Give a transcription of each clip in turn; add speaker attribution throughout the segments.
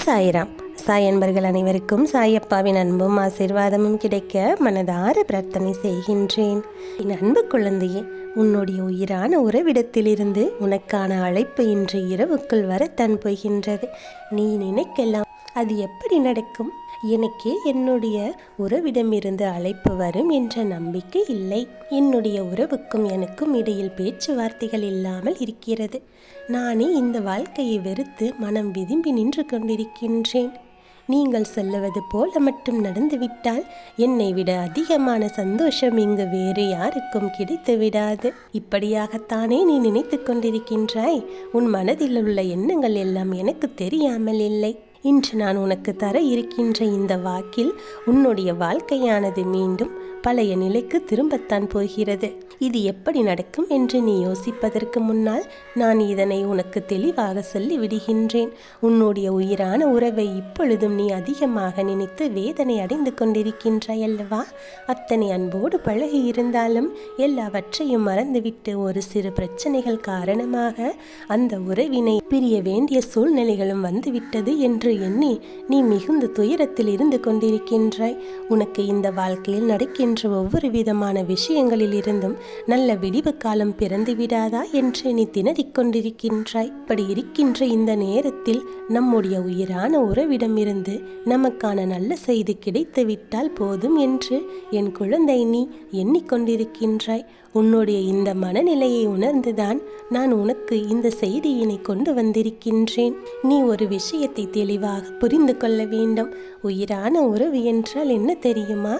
Speaker 1: சாய்ராம். சாய் அன்பர்கள் அனைவருக்கும் சாயப்பாவின் அன்பும் ஆசீர்வாதமும் கிடைக்க மனதார பிரார்த்தனை செய்கின்றேன். என் அன்பு குழந்தையே, உன்னுடைய உயிரான உறவிடத்திலிருந்து உனக்கான அழைப்பு இன்று இரவுக்குள் வரத்தான் போகின்றது. நீ நினைக்கலாம் அது எப்படி நடக்கும், எனக்கு என்னுடைய உறவிடமிருந்து அழைப்பு வரும் என்ற நம்பிக்கை இல்லை. என்னுடைய உறவுக்கும் எனக்கும் இடையில் பேச்சுவார்த்தைகள் இல்லாமல் இருக்கிறது. நானே இந்த வாழ்க்கையை வெறுத்து மனம் விரும்பி நின்று கொண்டிருக்கின்றேன். நீங்கள் சொல்லுவது போல மட்டும் நடந்துவிட்டால் என்னை விட அதிகமான சந்தோஷம் இங்கு வேறு யாருக்கும் கிடைத்து விடாது. இப்படியாகத்தானே நீ நினைத்து கொண்டிருக்கின்றாய். உன் மனதில் உள்ள எண்ணங்கள் எல்லாம் எனக்கு தெரியாமல் இல்லை. இன்று நான் உனக்கு தர இருக்கின்ற இந்த வாக்கில் உன்னுடைய வாழ்க்கையானது மீண்டும் பழைய நிலைக்கு திரும்பத்தான் போகிறது. இது எப்படி நடக்கும் என்று நீ யோசிப்பதற்கு முன்னால் நான் இதனை உனக்கு தெளிவாக சொல்லி விடுகின்றேன். உன்னுடைய உயிரான உறவை இப்பொழுதும் நீ அதிகமாக நினைத்து வேதனை அடைந்து கொண்டிருக்கின்றாய் அல்லவா? அத்தனை அன்போடு பழகி இருந்தாலும் எல்லாவற்றையும் மறந்துவிட்டு ஒரு சிறு பிரச்சனைகள் காரணமாக அந்த உறவினை பிரிய வேண்டிய சூழ்நிலைகளும் வந்துவிட்டது என்று எண்ணி நீ மிகுந்த துயரத்தில் இருந்து கொண்டிருக்கின்றாய். உனக்கு இந்த வாழ்க்கையில் நடக்கின்ற ஒவ்வொரு விதமான விஷயங்களில் இருந்தும் நல்ல விடிவு காலம் பிறந்து விடாதா என்று நீ திணறிக் கொண்டிருக்கின்றாய். இப்படி இருக்கின்ற இந்த நேரத்தில் நம்முடைய உயிரான உறவிடமிருந்து நமக்கான நல்ல செய்தி கிடைத்து விட்டால் போதும் என்று என் குழந்தை நீ எண்ணிக்கொண்டிருக்கின்றாய். உன்னுடைய இந்த மனநிலையை உணர்ந்துதான் நான் உனக்கு இந்த செய்தியினை கொண்டு வந்திருக்கின்றேன். நீ ஒரு விஷயத்தை தெளிவாக புரிந்து கொள்ள வேண்டும். உயிரான உறவு என்றால் என்ன தெரியுமா?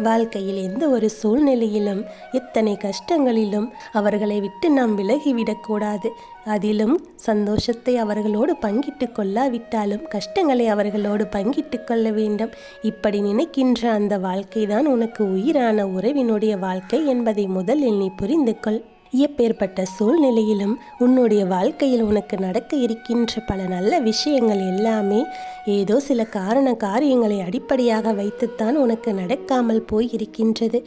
Speaker 1: வாழ்க்கையில் எந்த ஒரு சூழ்நிலையிலும் எத்தனை கஷ்டங்களிலும் அவர்களை விட்டு நாம் விலகிவிடக்கூடாது. அதிலும் சந்தோஷத்தை அவர்களோடு பங்கிட்டு கொள்ளாவிட்டாலும் கஷ்டங்களை அவர்களோடு பங்கிட்டு கொள்ள வேண்டும். இப்படி நினைக்கின்ற அந்த வாழ்க்கை தான் உனக்கு உயிரான உறவினுடைய வாழ்க்கை என்பதை முதலில் நீ புரிந்து கொள். எப்பேற்பட்ட சூழ்நிலையிலும் உன்னுடைய வாழ்க்கையில் உனக்கு நடக்க இருக்கின்ற பல நல்ல விஷயங்கள் எல்லாமே ஏதோ சில காரியங்களை அடிப்படையாக வைத்துத்தான் உனக்கு நடக்காமல் போயிருக்கின்றது.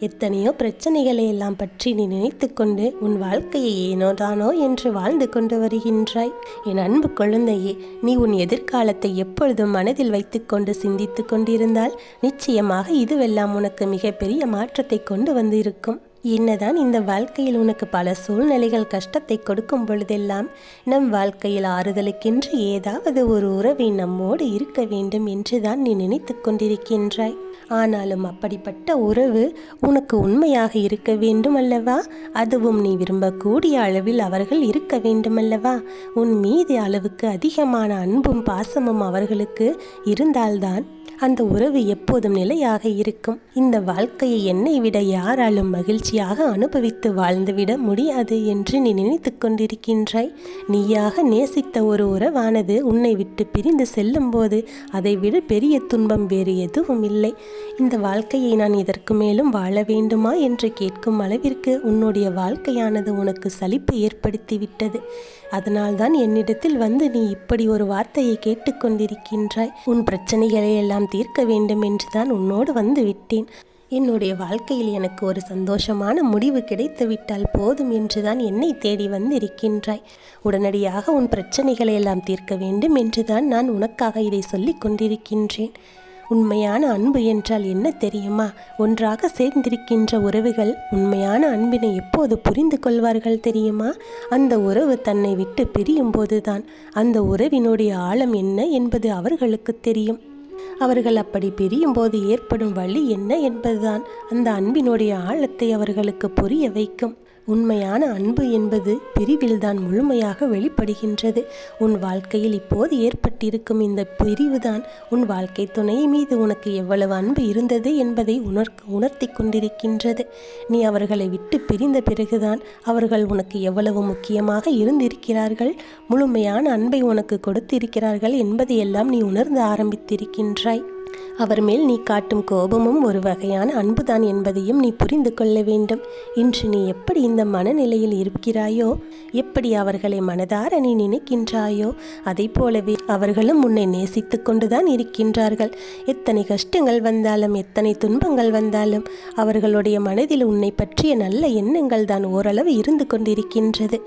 Speaker 1: எத்தனையோ பிரச்சனைகளை எல்லாம் பற்றி நீ நினைத்து கொண்டு உன் வாழ்க்கையை ஏனோ தானோ என்று வாழ்ந்து கொண்டு வருகின்றாய். என் அன்பு குழந்தையே, நீ உன் எதிர்காலத்தை எப்பொழுதும் மனதில் வைத்து கொண்டு சிந்தித்து கொண்டிருந்தால் நிச்சயமாக இதுவெல்லாம் உனக்கு மிகப்பெரிய மாற்றத்தை கொண்டு வந்து இருக்கும். என்னதான் இந்த வாழ்க்கையில் உனக்கு பல சூழ்நிலைகள் கஷ்டத்தை கொடுக்கும் பொழுதெல்லாம் நம் வாழ்க்கையில் ஆறுதலுக்கென்று ஏதாவது ஒரு உறவை நம்மோடு இருக்க வேண்டும் என்றுதான் நீ நினைத்து கொண்டிருக்கின்றாய். ஆனாலும் அப்படிப்பட்ட உறவு உனக்கு உண்மையாக இருக்க வேண்டும் அல்லவா? அதுவும் நீ விரும்பக்கூடிய அளவில் அவர்கள் இருக்க வேண்டுமல்லவா? உன் மீது அளவுக்கு அதிகமான அன்பும் பாசமும் அவர்களுக்கு இருந்தால்தான் அந்த உறவு எப்போதும் நிலையாக இருக்கும். இந்த வாழ்க்கையை என்னை விட யாராலும் மகிழ்ச்சியாக அனுபவித்து வாழ்ந்துவிட முடியாது என்று நீ நினைத்து கொண்டிருக்கின்றாய். நீயாக நேசித்த ஒரு உறவானது உன்னை விட்டு பிரிந்து செல்லும் போது அதை விட பெரிய துன்பம் வேறு எதுவும் இல்லை. இந்த வாழ்க்கையை நான் இதற்கு மேலும் வாழ வேண்டுமா என்று கேட்கும் அளவிற்கு உன்னுடைய வாழ்க்கையானது உனக்கு சலிப்பு ஏற்படுத்திவிட்டது. அதனால்தான் என்னிடத்தில் வந்து நீ இப்படி ஒரு வார்த்தையை கேட்டுக்கொண்டிருக்கின்றாய். உன் பிரச்சனைகளை எல்லாம் தீர்க்க வேண்டும் என்றுதான் உன்னோடு வந்து விட்டேன். என்னுடைய வாழ்க்கையில் எனக்கு ஒரு சந்தோஷமான முடிவு கிடைத்துவிட்டால் போதும் என்றுதான் என்னை தேடி வந்திருக்கின்றாய். உடனடியாக உன் பிரச்சனைகளை எல்லாம் தீர்க்க வேண்டும் என்றுதான் நான் உனக்காக இதை சொல்லிக் கொண்டிருக்கின்றேன். உண்மையான அன்பு என்றால் என்ன தெரியுமா? ஒன்றாக சேர்ந்திருக்கின்ற உறவுகள் உண்மையான அன்பினை எப்போது புரிந்து கொள்வார்கள் தெரியுமா? அந்த உறவு தன்னை விட்டு பிரியும் போதுதான் அந்த உறவினுடைய ஆழம் என்ன என்பது அவர்களுக்கு தெரியும். அவர்கள் அப்படி பிரியும் போது ஏற்படும் வலி என்ன என்பதுதான் அந்த அன்பினுடைய ஆழத்தை அவர்களுக்கு புரிய வைக்கும். உண்மையான அன்பு என்பது பிரிவில்தான் முழுமையாக வெளிப்படுகின்றது. உன் வாழ்க்கையில் இப்போது ஏற்பட்டிருக்கும் இந்த பிரிவுதான் உன் வாழ்க்கை துணை மீது உனக்கு எவ்வளவு அன்பு இருந்தது என்பதை உணர்த்தி கொண்டிருக்கின்றது. நீ அவர்களை விட்டு பிரிந்த பிறகுதான் அவர்கள் உனக்கு எவ்வளவு முக்கியமாக இருந்திருக்கிறார்கள், முழுமையான அன்பை உனக்கு கொடுத்திருக்கிறார்கள் என்பதையெல்லாம் நீ உணர்ந்து ஆரம்பித்திருக்கின்றாய். அவர் மேல் நீ காட்டும் கோபமும் ஒரு வகையான அன்புதான் என்பதையும் நீ புரிந்து கொள்ள வேண்டும். இன்று நீ எப்படி இந்த மனநிலையில் இருக்கிறாயோ, எப்படி அவர்களை மனதார நீ நினைக்கின்றாயோ, அதை போலவே அவர்களும் உன்னை நேசித்து கொண்டுதான் இருக்கின்றார்கள். எத்தனை கஷ்டங்கள் வந்தாலும், எத்தனை துன்பங்கள் வந்தாலும் அவர்களுடைய மனதில் உன்னை பற்றிய நல்ல எண்ணங்கள் தான் ஓரளவு இருந்து கொண்டிருக்கின்றது.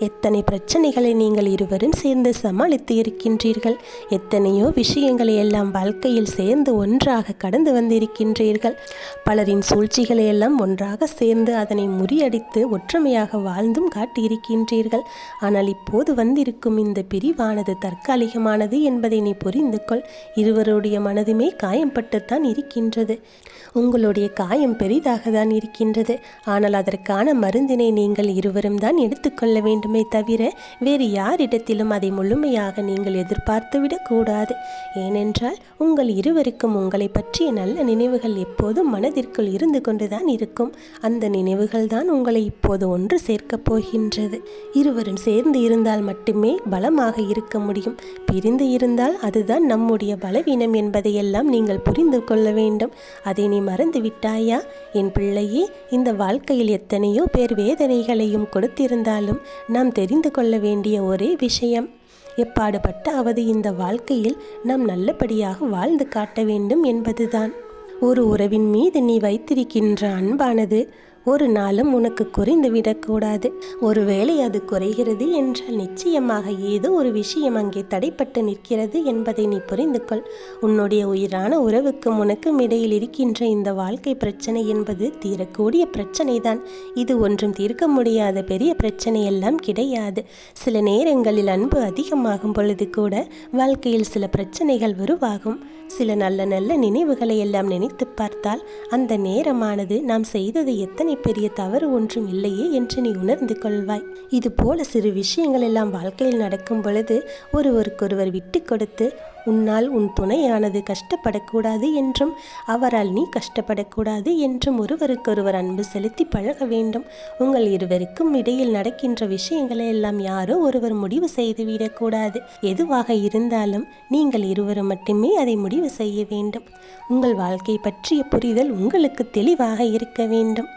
Speaker 1: எத்தனை பிரச்சனைகளை நீங்கள் இருவரும் சேர்ந்து சமாளித்து இருக்கின்றீர்கள். எத்தனையோ விஷயங்களை எல்லாம் வாழ்க்கையில் சேர்ந்து ஒன்றாக கடந்து வந்திருக்கின்றீர்கள். பலரின் சூழ்ச்சிகளை எல்லாம் ஒன்றாக சேர்ந்து அதனை முறியடித்து ஒற்றுமையாக வாழ்ந்தும் காட்டியிருக்கின்றீர்கள். ஆனால் இப்போது வந்திருக்கும் இந்த பிரிவானது தற்காலிகமானது என்பதை நீ புரிந்து கொள். இருவருடைய மனதுமே காயம்பட்டுத்தான் இருக்கின்றது. உங்களுடைய காயம் பெரிதாக தான் இருக்கின்றது. ஆனால் அதற்கான மருந்தினை நீங்கள் இருவரும் தான் எடுத்துக்கொள்ள வேண்டுமே தவிர வேறு யாரிடத்திலும் அதை முழுமையாக நீங்கள் எதிர்பார்த்துவிடக் கூடாது. ஏனென்றால் உங்கள் இருவருக்கும் உங்களை பற்றிய நல்ல நினைவுகள் எப்போதும் மனதிற்குள் இருந்து கொண்டுதான் இருக்கும். அந்த நினைவுகள் தான் உங்களை இப்போது ஒன்று சேர்க்கப் போகின்றது. இருவரும் சேர்ந்து இருந்தால் மட்டுமே பலமாக இருக்க முடியும். பிரிந்து இருந்தால் அதுதான் நம்முடைய பலவீனம் என்பதையெல்லாம் நீங்கள் புரிந்து கொள்ள வேண்டும். அதை நீ மறந்து விட்டாயா என் பிள்ளையே? இந்த வாழ்க்கையில் எத்தனையோ பேர் வேதனைகளையும் கொடுத்திருந்தாலும் நாம் தெரிந்து கொள்ள வேண்டிய ஒரே விஷயம், எப்பாடுபட்டாவது இந்த வாழ்க்கையில் நாம் நல்லபடியாக வாழ்ந்து காட்ட வேண்டும் என்பதுதான். ஒரு உறவின் மீது நீ வைத்திருக்கின்ற அன்பானது ஒரு நாளும் உனக்கு குறைந்து விடக்கூடாது. ஒருவேளை அது குறைகிறது என்றால் நிச்சயமாக ஏதோ ஒரு விஷயம் அங்கே தடைப்பட்டு நிற்கிறது என்பதை நீ புரிந்து கொள். உன்னுடைய உயிரான உறவுக்கும் உனக்கும் இடையில் இருக்கின்ற இந்த வாழ்க்கை பிரச்சனை என்பது தீரக்கூடிய பிரச்சனை தான். இது ஒன்றும் தீர்க்க முடியாத பெரிய பிரச்சனை எல்லாம் கிடையாது. சில நேரங்களில் அன்பு அதிகமாகும் பொழுது கூட வாழ்க்கையில் சில பிரச்சனைகள் உருவாகும். சில நல்ல நல்ல நினைவுகளை எல்லாம் நினைத்து பார்த்தால் அந்த நேரமானது நாம் செய்தது எத்தனை பெரிய தவறு ஒன்றும் இல்லையே என்று நீ உணர்ந்து கொள்வாய். இது போல சிறு விஷயங்கள் எல்லாம் வாழ்க்கையில் நடக்கும் பொழுது ஒருவருக்கொருவர் விட்டு கொடுத்து உன்னால் உன் துணையானது கஷ்டப்படக்கூடாது என்றும் அவரால் நீ கஷ்டப்படக்கூடாது என்றும் ஒருவருக்கொருவர் அன்பு செலுத்தி பழக வேண்டும். உங்கள் இருவருக்கும் இடையில் நடக்கின்ற விஷயங்களை எல்லாம் யாரோ ஒருவர் முடிவு செய்துவிடக்கூடாது. எதுவாக இருந்தாலும் நீங்கள் இருவரும் மட்டுமே அதை முடிவு செய்ய வேண்டும். உங்கள் வாழ்க்கை பற்றிய புரிதல் உங்களுக்கு தெளிவாக இருக்க வேண்டும்.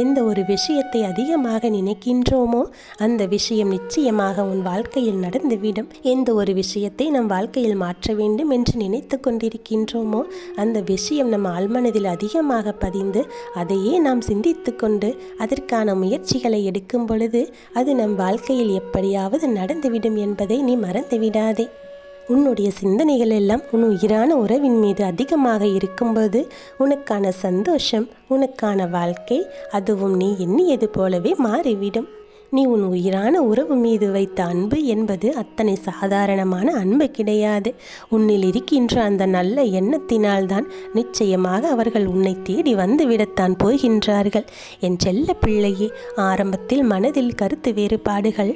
Speaker 1: எந்த ஒரு விஷயத்தை அதிகமாக நினைக்கின்றோமோ அந்த விஷயம் நிச்சயமாக உன் வாழ்க்கையில் நடந்துவிடும். எந்த ஒரு விஷயத்தை நம் வாழ்க்கையில் மாற்ற வேண்டும் என்று நினைத்து கொண்டிருக்கின்றோமோ அந்த விஷயம் நம் ஆழ்மனதில் அதிகமாக பதிந்து அதையே நாம் சிந்தித்து கொண்டு அதற்கான முயற்சிகளை எடுக்கும் பொழுது அது நம் வாழ்க்கையில் எப்படியாவது நடந்துவிடும் என்பதை நீ மறந்துவிடாதே. உன்னுடைய சிந்தனைகள் எல்லாம் உன் உயிரான உறவின் மீது அதிகமாக இருக்கும்போது உனக்கான சந்தோஷம், உனக்கான வாழ்க்கை அதுவும் நீ எண்ணியது போலவே மாறிவிடும். நீ உன் உயிரான உறவு மீது வைத்த அன்பு என்பது அத்தனை சாதாரணமான அன்பு கிடையாது. உன்னில் இருக்கின்ற அந்த நல்ல எண்ணத்தினால்தான் நிச்சயமாக அவர்கள் உன்னை தேடி வந்துவிடத்தான் போகின்றார்கள். என் செல்ல பிள்ளையே, ஆரம்பத்தில் மனதில் கருத்து வேறுபாடுகள்,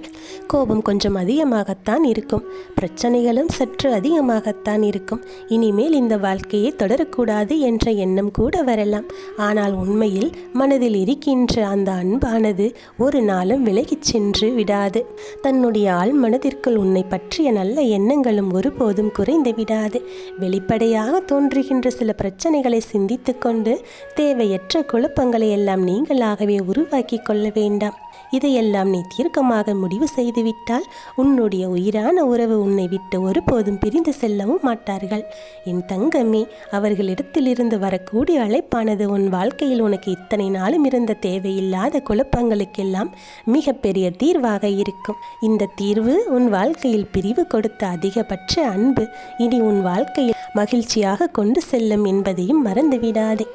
Speaker 1: கோபம் கொஞ்சம் அதிகமாகத்தான் இருக்கும், பிரச்சனைகளும் சற்று அதிகமாகத்தான் இருக்கும். இனிமேல் இந்த வாழ்க்கையை தொடரக்கூடாது என்ற எண்ணம் கூட வரலாம். ஆனால் உண்மையில் மனதில் இருக்கின்ற அந்த அன்பானது ஒரு நாளும் விலகிச் சென்று விடாது. தன்னுடைய ஆழ் மனதிற்குள் உன்னை பற்றிய நல்ல எண்ணங்களும் ஒருபோதும் குறைந்து விடாது. வெளிப்படையாக தோன்றுகின்ற சில பிரச்சனைகளை சிந்தித்து கொண்டு தேவையற்ற குழப்பங்களை எல்லாம் நீங்களாகவே உருவாக்கி கொள்ள வேண்டாம். இதையெல்லாம் நீ தீர்க்கமாக முடிவு செய்துவிட்டால் உன்னுடைய உயிரான உறவு உன்னை விட்டு ஒருபோதும் பிரிந்து செல்லவும் மாட்டார்கள். என் தங்கமே, அவர்களிடத்திலிருந்து வரக்கூடிய அழைப்பானது உன் வாழ்க்கையில் உனக்கு இத்தனை நாளும் இருந்த தேவையில்லாத குழப்பங்களுக்கெல்லாம் மிகப்பெரிய தீர்வாக இருக்கும். இந்த தீர்வு உன் வாழ்க்கையில் பிரிவு கொடுத்த அதிகபட்ச அன்பு இனி உன் வாழ்க்கையில் மகிழ்ச்சியாக கொண்டு செல்லும் என்பதையும் மறந்துவிடாதே.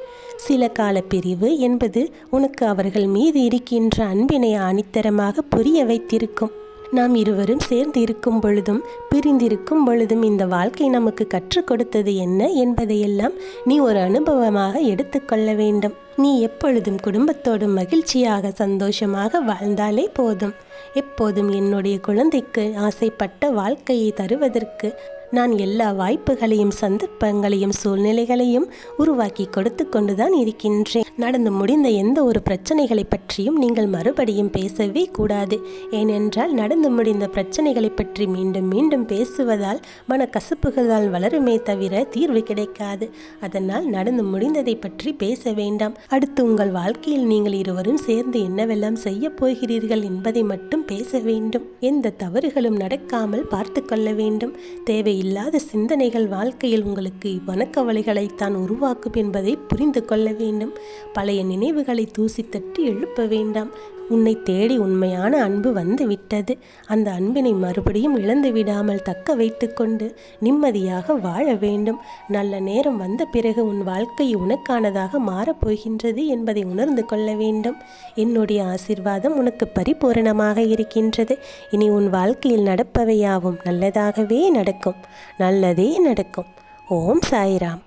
Speaker 1: சில கால பிரிவு என்பது உனக்கு அவர்கள் மீது இருக்கின்ற அன்பினை ஆணித்தரமாக புரிய வைத்திருக்கும். நாம் இருவரும் சேர்ந்து இருக்கும் பொழுதும் பிரிந்திருக்கும் பொழுதும் இந்த வாழ்க்கை நமக்கு கற்றுக் கொடுத்தது என்ன என்பதையெல்லாம் நீ ஒரு அனுபவமாக எடுத்துக்கொள்ள வேண்டும். நீ எப்பொழுதும் குடும்பத்தோடும் மகிழ்ச்சியாக சந்தோஷமாக வாழ்ந்தாலே போதும். எப்போதும் என்னுடைய குழந்தைக்கு ஆசைப்பட்ட வாழ்க்கையை தருவதற்கு நான் எல்லா வாய்ப்புகளையும் சந்தர்ப்பங்களையும் சூழ்நிலைகளையும் உருவாக்கி கொடுத்து கொண்டுதான் இருக்கின்றேன். நடந்து முடிந்த எந்த ஒரு பிரச்சனைகளை பற்றியும் நீங்கள் மறுபடியும் பேசவே கூடாது. ஏனென்றால் நடந்து முடிந்த பிரச்சனைகளை பற்றி மீண்டும் மீண்டும் பேசுவதால் மனக்கசப்புகளால் வளருமே தவிர தீர்வு கிடைக்காது. அதனால் நடந்து முடிந்ததை பற்றி பேச வேண்டாம். அடுத்து உங்கள் வாழ்க்கையில் நீங்கள் இருவரும் சேர்ந்து என்னவெல்லாம் செய்ய போகிறீர்கள் என்பதை மட்டும் பேச வேண்டும். எந்த தவறுகளும் நடக்காமல் பார்த்து கொள்ள வேண்டும். தேவையில்லாத சிந்தனைகள் வாழ்க்கையில் உங்களுக்கு மனக்கவலைகளைத்தான் உருவாக்கும் என்பதை புரிந்து கொள்ள வேண்டும். பழைய நினைவுகளை தூசி தட்டி எழுப்ப வேண்டாம். உன்னை தேடி உண்மையான அன்பு வந்து விட்டது. அந்த அன்பினை மறுபடியும் இழந்து விடாமல் தக்க வைத்து கொண்டு நிம்மதியாக வாழ வேண்டும். நல்ல நேரம் வந்த பிறகு உன் வாழ்க்கை உனக்கானதாக மாறப்போகின்றது என்பதை உணர்ந்து கொள்ள வேண்டும். என்னுடைய ஆசீர்வாதம் உனக்கு பரிபூரணமாக இருக்கின்றது. இனி உன் வாழ்க்கையில் நடப்பவையாவும் நல்லதாகவே நடக்கும். நல்லதே நடக்கும். ஓம் சாய்ராம்.